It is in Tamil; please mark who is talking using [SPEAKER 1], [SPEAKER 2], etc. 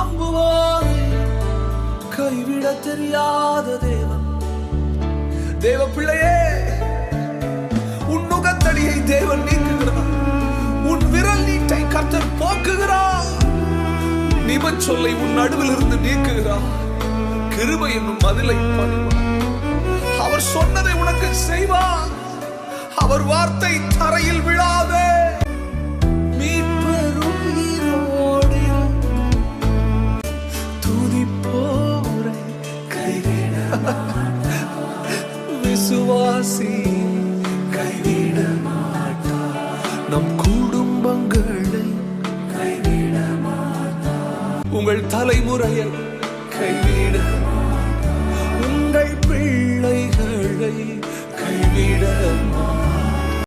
[SPEAKER 1] நம்புவோரை கைவிட தெரியாத தேவன். தேவ பிள்ளையே, உன் நுகத்தடியை தேவன் நீக்குகிறார். உன் விரல் நீட்டை கர்த்தர் போக்குகிறார். நிபச்சொல்லை உன் நடுவில் இருந்து நீக்குகிறார். கிருபை என்னும் மதிலை பணிவார். அவர் சொன்னதை உனக்கு செய்வார். அவர் வார்த்தை தரையில் விழாதே. மீட்பரும் நீரோடில் துதிப்போரை கைவிட விசுவாசி கைவிட மாட்டார். நம் குடும்பங்களை கைவிட மாட்டார். உங்கள் தலைமுறையை கைவிட மாட்டார். உங்கள் பிள்ளைகளை கைவிட